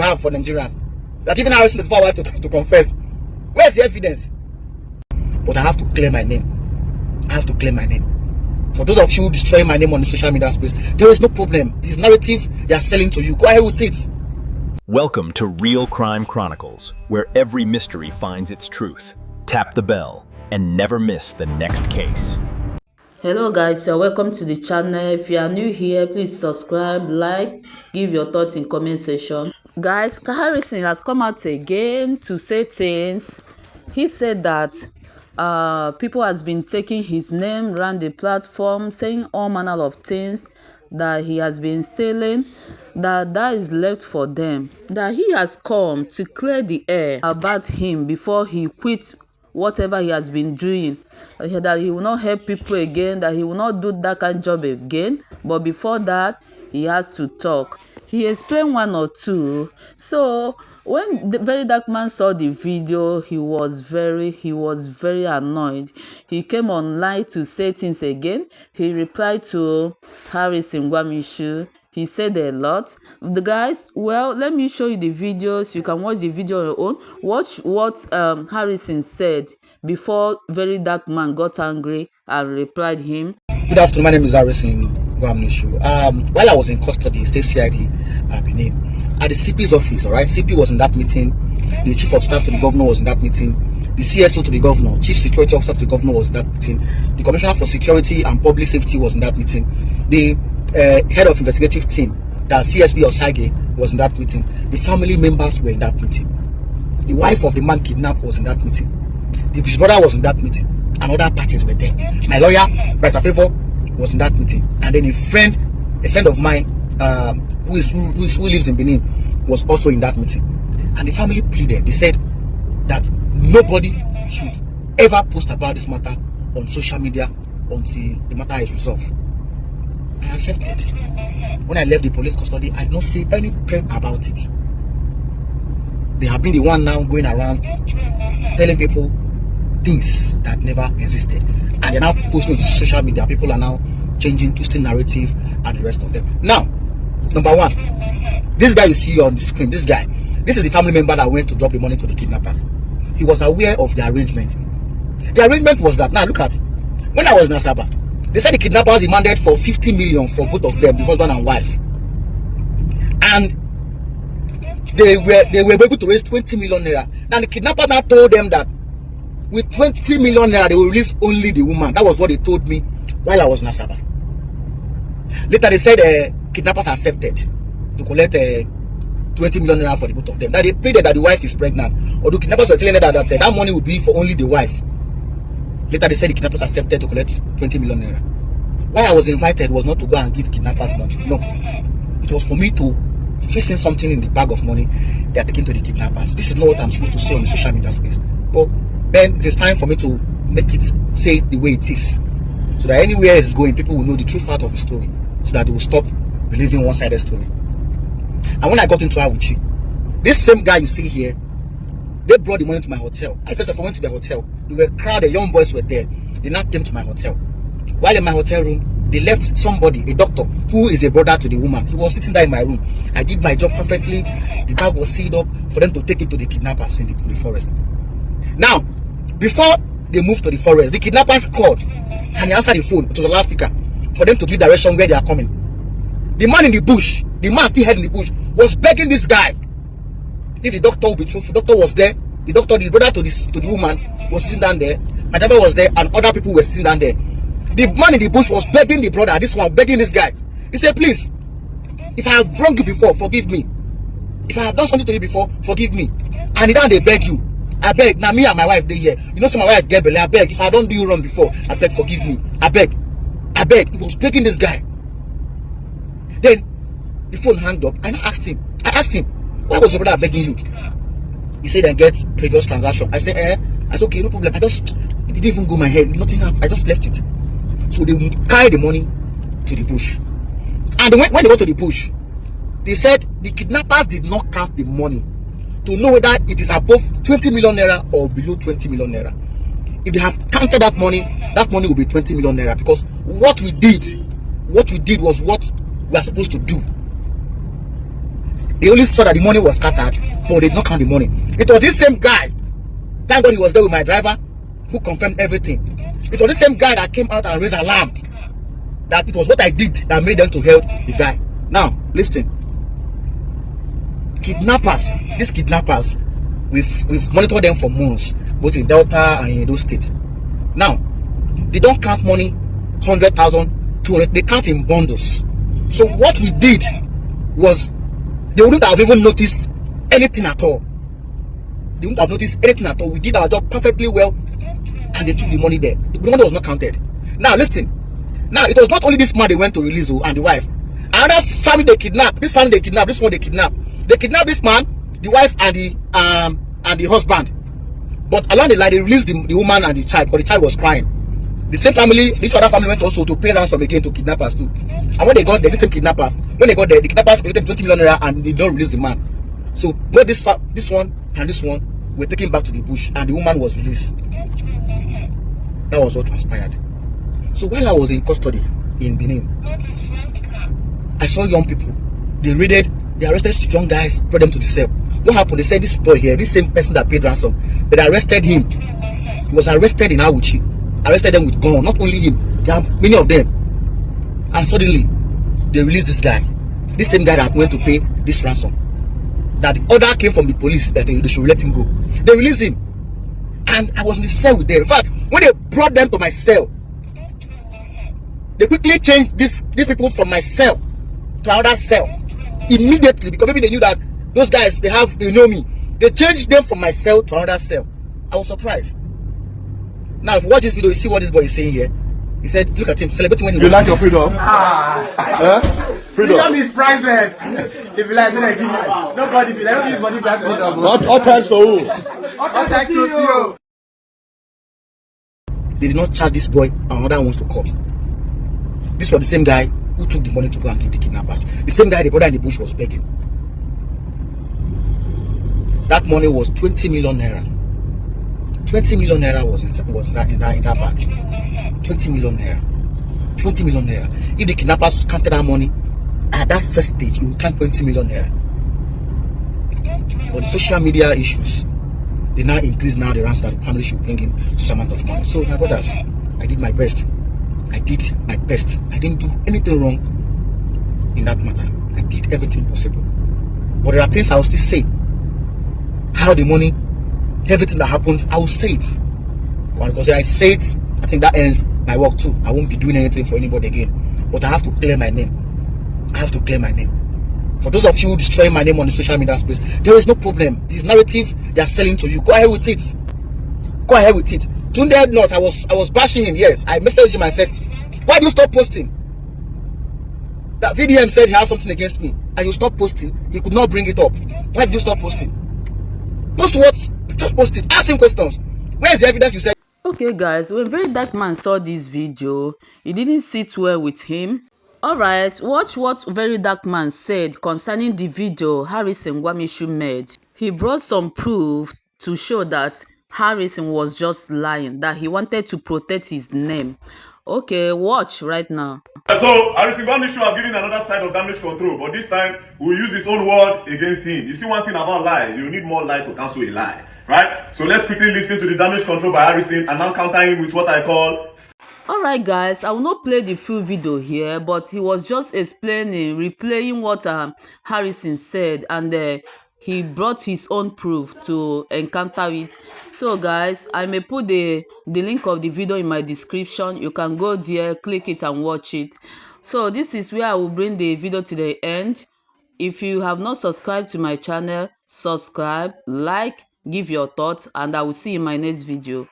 you have for Nigerians? That even Harrison 24 hours to confess. Where's the evidence? But I have to clear my name. I have to clear my name. For those of you destroying my name on the social media space, there is no problem. This narrative they are selling to you. Go ahead with it. Welcome to Real Crime Chronicles, where every mystery finds its truth. Tap the bell and never miss the next case. Hello guys, you're welcome to the channel. If you are new here, please subscribe, like, give your thoughts in comment section. Guys, Harrison has come out again to say things. He said that people has been taking his name around the platform, saying all manner of things, that he has been stealing, that is left for them, that he has come to clear the air about him before he quit whatever he has been doing, that he will not help people again, that he will not do that kind of job again. But before that, he has to talk. He explained one or two. So when the VeryDarkMan saw the video, he was very annoyed. He came online to say things again. He replied to Harrison Qwamnishu. He said a lot. The guys, well, let me show you the videos. You can watch the video on your own. Watch what Harrison said before VeryDarkMan got angry and replied him. Good afternoon, my name is Harrison Qwamnishu. While I was in custody, State CID, Benin, at the CP's office, all right, CP was in that meeting, the Chief of Staff to the Governor was in that meeting, the CSO to the Governor, Chief Security Officer to the Governor was in that meeting, the Commissioner for Security and Public Safety was in that meeting, the Head of Investigative Team, the CSP of Sage, was in that meeting, the family members were in that meeting, the wife of the man kidnapped was in that meeting, his brother was in that meeting, and other parties were there. My lawyer, Brother Favor, was in that meeting, and then a friend of mine who lives in Benin was also in that meeting. And the family pleaded. They said that nobody should ever post about this matter on social media until the matter is resolved. I accepted. When I left the police custody, I did not say anything about it. They have been the one now going around telling people things that never existed, and they're now posting to social media. People are now changing, twisting narrative, and the rest of them. Now, number one, this guy you see on the screen, this is the family member that went to drop the money to the kidnappers. He was aware of the arrangement. The arrangement was that, now look at, when I was in Asaba, they said the kidnappers demanded for 50 million for both of them, the husband and wife, and they were able to raise 20 million naira. Now the kidnappers now told them that with 20 million naira, they will release only the woman. That was what they told me while I was in Asaba. Later, they said kidnappers accepted to collect 20 million naira for the both of them. That they pleaded that the wife is pregnant. Or the kidnappers were telling them that that money would be for only the wife. Later, they said the kidnappers accepted to collect 20 million naira. Why I was invited was not to go and give kidnappers money. No. It was for me to face in something in the bag of money they are taking to the kidnappers. This is not what I'm supposed to say on the social media space. But then it is time for me to make it say it the way it is, so that anywhere it's going, people will know the true fact of the story, so that they will stop believing one-sided story. And when I got into Awuchi, this same guy you see here, they brought the money to my hotel. I first of all went to the hotel. They were crowded, young boys were there. They now came to my hotel. While in my hotel room, they left somebody, a doctor, who is a brother to the woman. He was sitting there in my room. I did my job perfectly. The bag was sealed up for them to take it to the kidnappers in the forest. Now, before they moved to the forest, the kidnappers called and he answered the phone to the loudspeaker for them to give direction where they are coming. The man in the bush, the man still head in the bush, was begging this guy. If the doctor would be truthful, the doctor was there. The doctor, the brother to the woman, was sitting down there. My driver was there, and other people were sitting down there. The man in the bush was begging the brother, this one, begging this guy. He said, please, if I have wronged you before, forgive me. If I have done something to you before, forgive me. And then they beg you. I beg. Now me and my wife they here. You know, so my wife get belly. I beg. If I don't do you wrong before, I beg, forgive me. I beg. He was begging this guy. Then the phone hung up and I asked him, why was your brother begging you? He said, I get previous transaction. I said, I said, okay, no problem. It didn't even go my head. Nothing happened. I just left it. So they carried the money to the bush. And when they got to the bush, they said the kidnappers did not count the money to know whether it is above 20 million naira or below 20 million naira. If they have counted that money will be 20 million naira, because what we did was what we are supposed to do. They only saw that the money was scattered, but they did not count the money. It was this same guy, thank God he was there with my driver, who confirmed everything. It was the same guy that came out and raised alarm that it was what I did that made them to help the guy. Now, listen. Kidnappers, these kidnappers, we've monitored them for months, both in Delta and in those states. Now, they don't count money, 100,000, 200, they count in bundles. So what we did was, they wouldn't have even noticed anything at all. They wouldn't have noticed anything at all. We did our job perfectly well, and they took the money there. The money was not counted. Now listen. Now it was not only this man they went to release and the wife. Another family they kidnapped. This family they kidnapped. This one they kidnapped. They kidnapped this man, the wife, and the husband. But along the line they released the woman and the child because the child was crying. The same family, this other family went also to pay ransom again to kidnappers too. And when they got there, the same kidnappers, when they got there, the kidnappers collected 20 million naira and they don't release the man. So both this one and this one were taken back to the bush, and the woman was released. That was what transpired. So while I was in custody in Benin, I saw young people. They arrested young guys, brought them to the cell. What happened? They said this boy here, this same person that paid ransom, they arrested him. He was arrested in Awuchi. Arrested them with gun. Not only him, there are many of them. And suddenly, they released this guy. This same guy that went to pay this ransom. That the order came from the police that they should let him go. They released him. And I was in the cell with them. In fact, when they brought them to my cell, they quickly changed these people from my cell to another cell. Immediately, because maybe they knew that those guys, they know me. They changed them from my cell to another cell. I was surprised. Now, if you watch this video, you see what this boy is saying here. He said, look at him, celebrating when he was. You like your freedom? Freedom is priceless. If you like, nobody will help use money back. All times for who? All times to see you. They did not charge this boy and another ones to court. This was the same guy who took the money to go and give the kidnappers. The same guy the brother in the bush was begging. That money was 20 million naira. 20 million naira was in that bag. 20 million naira. 20 million naira. If the kidnappers counted that money at that first stage, it would count 20 million naira. But the social media issues, they now increase now the ransom that the family should bring in some amount of money. So my brothers, I did my best. I did my best. I didn't do anything wrong in that matter. I did everything possible. But there are things I will still say. How the money, everything that happened, I will say it. Because if I say it, I think that ends my work too. I won't be doing anything for anybody again. But I have to clear my name. I have to clear my name. For those of you destroying my name on the social media space, there is no problem. This narrative they are selling to you, go ahead with it. Go ahead with it. Tunde not, I was bashing him. Yes, I messaged him and said, why do you stop posting? That VDM said he has something against me, and you stop posting. He could not bring it up. Why did you stop posting? Post what? Just post it. Ask him questions. Where is the evidence you said? Okay guys, when VeryDarkMan saw this video, it didn't sit well with him. Alright, watch what VeryDarkMan said concerning the video Harrison Qwamnishu made. He brought some proof to show that Harrison was just lying, that he wanted to protect his name. Okay, watch right now. So, Harrison Qwamnishu have given another side of damage control, but this time we'll use his own word against him. You see one thing about lies, you need more lie to cancel a lie, right? So let's quickly listen to the damage control by Harrison and now counter him with what I call. Alright guys, I will not play the full video here, but he was just explaining, replaying what Harrison said, and he brought his own proof to encounter it. So guys, I may put the link of the video in my description. You can go there, click it and watch it. So this is where I will bring the video to the end. If you have not subscribed to my channel, subscribe, like, give your thoughts, and I will see you in my next video.